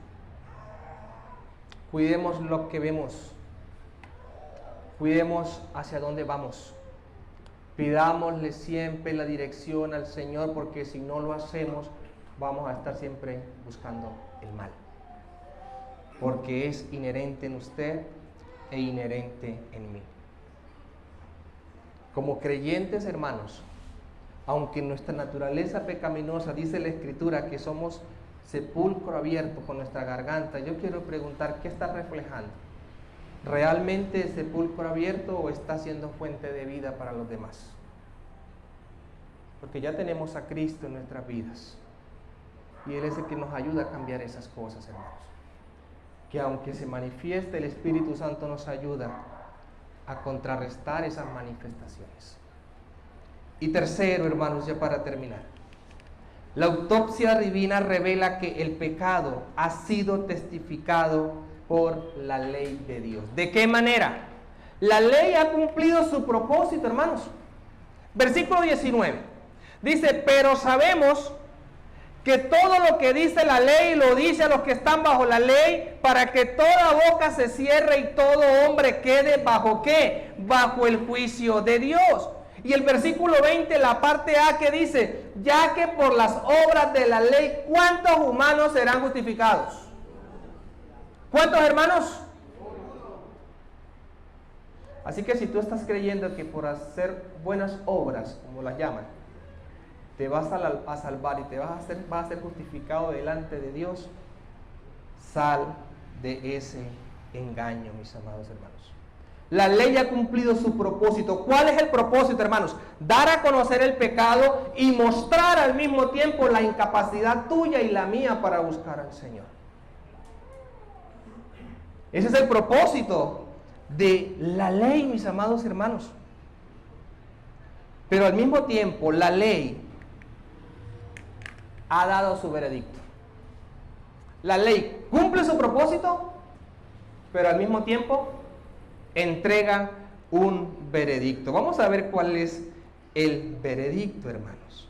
cuidemos lo que vemos, cuidemos hacia dónde vamos. Pidámosle siempre la dirección al Señor, porque si no lo hacemos, vamos a estar siempre buscando el mal. Porque es inherente en usted e inherente en mí. Como creyentes, hermanos, aunque nuestra naturaleza pecaminosa, dice la Escritura, que somos sepulcro abierto con nuestra garganta, yo quiero preguntar, ¿qué está reflejando? ¿Realmente es sepulcro abierto o está siendo fuente de vida para los demás? Porque ya tenemos a Cristo en nuestras vidas y Él es el que nos ayuda a cambiar esas cosas, hermanos. Que aunque se manifieste, el Espíritu Santo nos ayuda a contrarrestar esas manifestaciones. Y tercero, hermanos, ya para terminar, la autopsia divina revela que el pecado ha sido testificado por la ley de Dios. ¿De qué manera? La ley ha cumplido su propósito, hermanos. Versículo 19. Dice, pero sabemos que todo lo que dice la ley lo dice a los que están bajo la ley, para que toda boca se cierre y todo hombre quede bajo ¿qué? Bajo el juicio de Dios. Y el versículo 20, la parte A, que dice, ya que por las obras de la ley, ¿cuántos humanos serán justificados? ¿Cuántos, hermanos? Así que si tú estás creyendo que por hacer buenas obras, como las llaman, te vas a salvar y te vas a ser justificado delante de Dios, sal de ese engaño, mis amados hermanos. La ley ha cumplido su propósito. ¿Cuál es el propósito, hermanos? Dar a conocer el pecado y mostrar al mismo tiempo la incapacidad tuya y la mía para buscar al Señor. Ese es el propósito de la ley, mis amados hermanos. Pero al mismo tiempo, la ley ha dado su veredicto. La ley cumple su propósito, pero al mismo tiempo entrega un veredicto. Vamos a ver cuál es el veredicto, hermanos.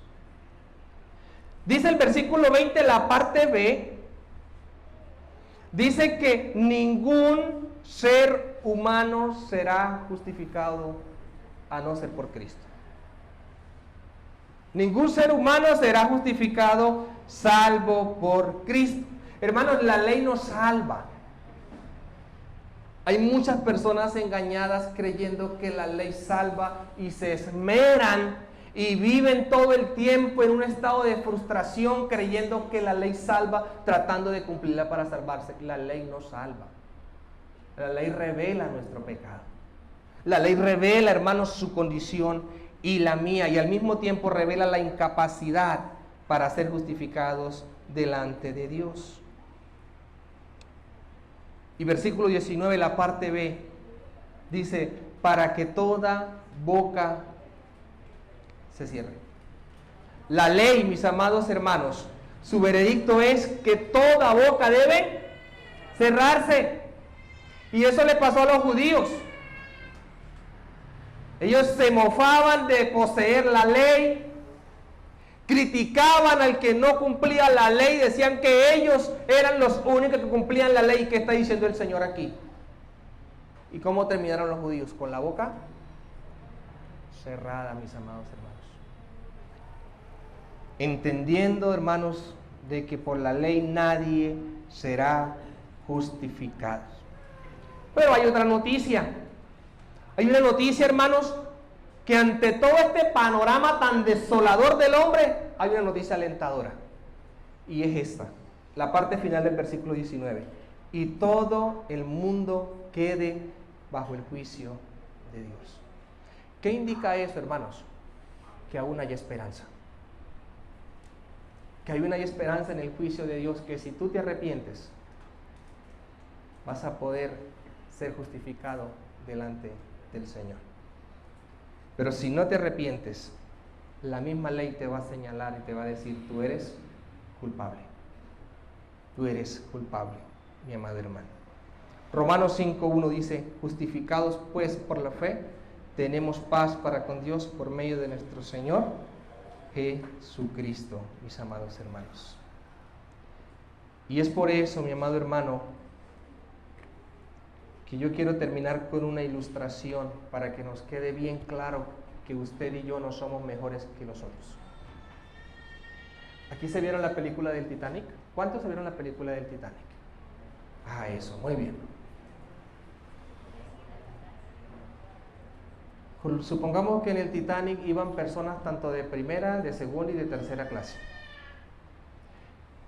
Dice el versículo 20, la parte B, dice que ningún ser humano será justificado a no ser por Cristo. Ningún ser humano será justificado salvo por Cristo. Hermanos, la ley nos salva. Hay muchas personas engañadas creyendo que la ley salva y se esmeran y viven todo el tiempo en un estado de frustración creyendo que la ley salva, tratando de cumplirla para salvarse. La ley no salva. La ley revela nuestro pecado. La ley revela, hermanos, su condición y la mía, y al mismo tiempo revela la incapacidad para ser justificados delante de Dios. Y versículo 19, la parte B, dice, para que toda boca se cierre. La ley, mis amados hermanos, su veredicto es que toda boca debe cerrarse. Y eso le pasó a los judíos. Ellos se mofaban de poseer la ley, criticaban al que no cumplía la ley, decían que ellos eran los únicos que cumplían la ley. ¿Qué está diciendo el Señor aquí? ¿Y cómo terminaron los judíos? Con la boca cerrada, mis amados hermanos. Entendiendo, hermanos, de que por la ley nadie será justificado. Pero hay otra noticia. Hay una noticia, hermanos, que ante todo este panorama tan desolador del hombre, hay una noticia alentadora. Y es esta, la parte final del versículo 19. Y todo el mundo quede bajo el juicio de Dios. ¿Qué indica eso, hermanos? Que aún hay esperanza. Que aún hay esperanza en el juicio de Dios, que si tú te arrepientes, vas a poder ser justificado delante del Señor. Pero si no te arrepientes, la misma ley te va a señalar y te va a decir, tú eres culpable. Tú eres culpable, mi amado hermano. Romanos 5:1 dice, justificados pues por la fe, tenemos paz para con Dios por medio de nuestro Señor Jesucristo, mis amados hermanos. Y es por eso, mi amado hermano, que yo quiero terminar con una ilustración para que nos quede bien claro que usted y yo no somos mejores que los otros. ¿Aquí se vieron la película del Titanic? ¿Cuántos se vieron la película del Titanic? Ah, eso, muy bien. Supongamos que en el Titanic iban personas tanto de primera, de segunda y de tercera clase.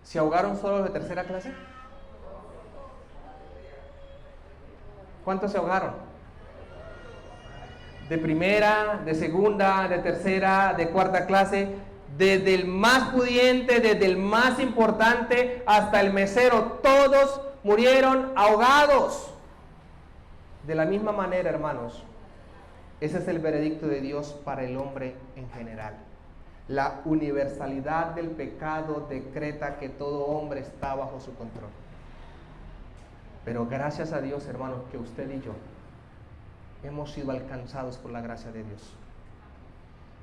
¿Se ahogaron solo los de tercera clase? ¿Cuántos se ahogaron? De primera, de segunda, de tercera, de cuarta clase, desde el más pudiente, desde el más importante hasta el mesero, todos murieron ahogados. De la misma manera, hermanos, ese es el veredicto de Dios para el hombre en general. La universalidad del pecado decreta que todo hombre está bajo su control. Pero gracias a Dios, hermanos, que usted y yo hemos sido alcanzados por la gracia de Dios.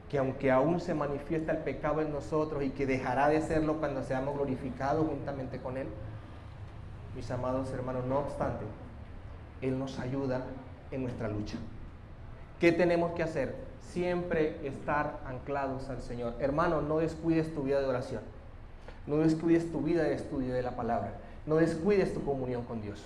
Que aunque aún se manifiesta el pecado en nosotros y que dejará de serlo cuando seamos glorificados juntamente con Él, mis amados hermanos, no obstante, Él nos ayuda en nuestra lucha. ¿Qué tenemos que hacer? Siempre estar anclados al Señor. Hermano, no descuides tu vida de oración. No descuides tu vida de estudio de la palabra. No descuides tu comunión con Dios.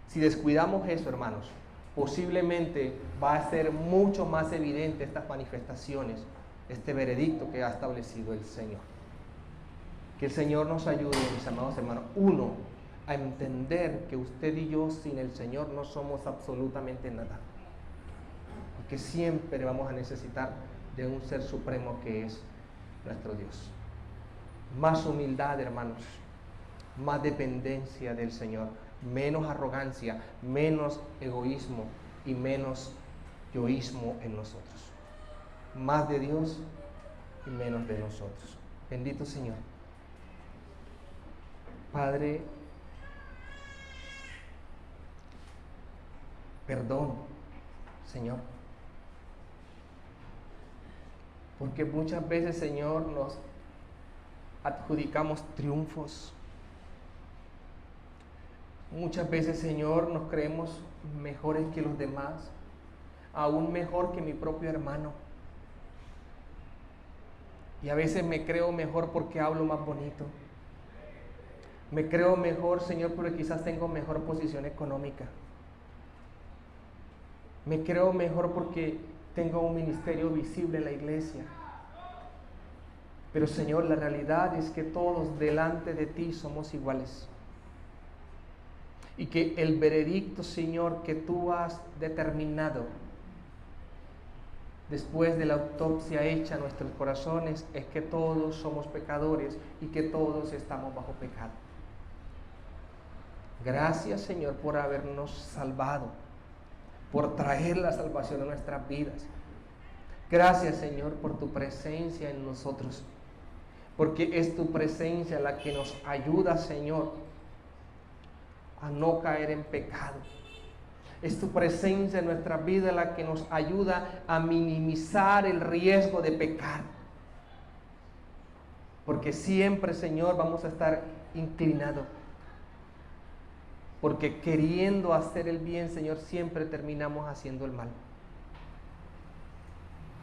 Si descuidamos eso, hermanos, posiblemente va a ser mucho más evidente estas manifestaciones, este veredicto que ha establecido el Señor. Que el Señor nos ayude, mis amados hermanos, uno, a entender que usted y yo sin el Señor no somos absolutamente nada. Que siempre vamos a necesitar de un ser supremo que es nuestro Dios. Más humildad, hermanos, más dependencia del Señor, menos arrogancia, menos egoísmo y menos yoísmo en nosotros. Más de Dios y menos de nosotros. Bendito Señor. Padre, perdón, Señor. Porque muchas veces, Señor, nos adjudicamos triunfos. Muchas veces, Señor, nos creemos mejores que los demás, aún mejor que mi propio hermano. Y a veces me creo mejor porque hablo más bonito. Me creo mejor, Señor, porque quizás tengo mejor posición económica. Me creo mejor porque tengo un ministerio visible en la iglesia. Pero Señor, la realidad es que todos delante de ti somos iguales. Y que el veredicto, Señor, que tú has determinado después de la autopsia hecha en nuestros corazones es que todos somos pecadores y que todos estamos bajo pecado. Gracias, Señor, por habernos salvado, por traer la salvación a nuestras vidas. Gracias, Señor, por tu presencia en nosotros, porque es tu presencia la que nos ayuda, Señor, a no caer en pecado. Es tu presencia en nuestra vida la que nos ayuda a minimizar el riesgo de pecar. Porque siempre, Señor, vamos a estar inclinados. Porque queriendo hacer el bien, Señor, siempre terminamos haciendo el mal.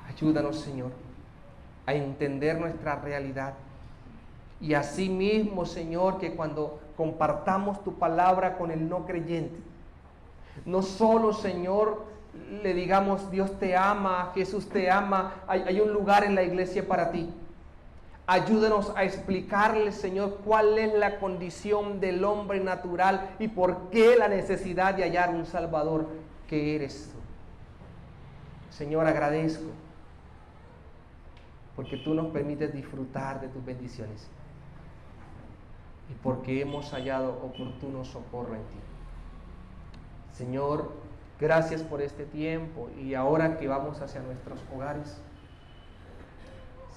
Ayúdanos, Señor, a entender nuestra realidad. Y asimismo, Señor, que cuando compartamos tu palabra con el no creyente, no solo, Señor, le digamos Dios te ama, Jesús te ama, hay un lugar en la iglesia para ti. Ayúdanos a explicarle, Señor, cuál es la condición del hombre natural y por qué la necesidad de hallar un Salvador que eres tú. Señor, agradezco porque tú nos permites disfrutar de tus bendiciones y porque hemos hallado oportuno socorro en ti. Señor, gracias por este tiempo y ahora que vamos hacia nuestros hogares,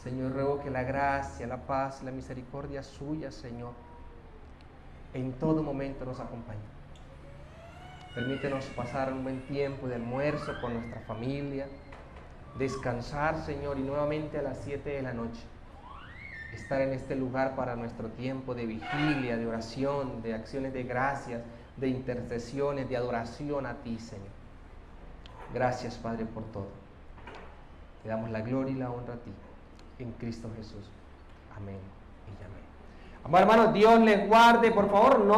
Señor, ruego que la gracia, la paz, la misericordia suya, Señor, en todo momento nos acompañe. Permítenos pasar un buen tiempo de almuerzo con nuestra familia, descansar, Señor, y nuevamente a las 7 de la noche estar en este lugar para nuestro tiempo de vigilia, de oración, de acciones de gracias, de intercesiones, de adoración a ti, Señor. Gracias, Padre, por todo. Te damos la gloria y la honra a ti, en Cristo Jesús. Amén y amén. Amados hermanos, Dios les guarde, por favor, no